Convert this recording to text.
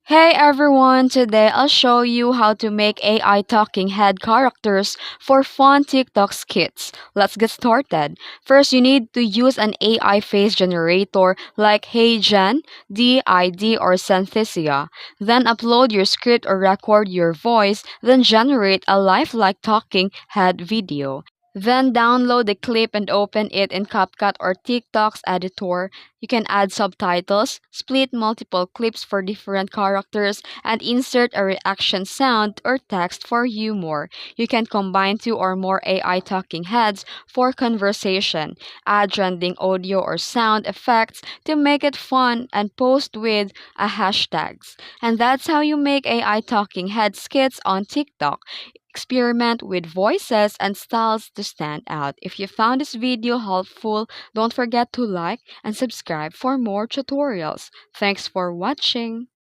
Hey everyone, today I'll show you how to make AI talking head characters for fun TikTok skits. Let's get started. First, you need to use an AI face generator like HeyGen, DID, or Synthesia. Then upload your script or record your voice, then generate a lifelike talking head video. Then download the clip and open it in CapCut or TikTok's editor. You can add subtitles, split multiple clips for different characters, and insert a reaction sound or text for humor. You can combine two or more AI talking heads for conversation, add trending audio or sound effects to make it fun, and post with a hashtags. And that's how you make AI talking head skits on TikTok. Experiment with voices and styles to stand out. If you found this video helpful, don't forget to like and subscribe for more tutorials. Thanks for watching.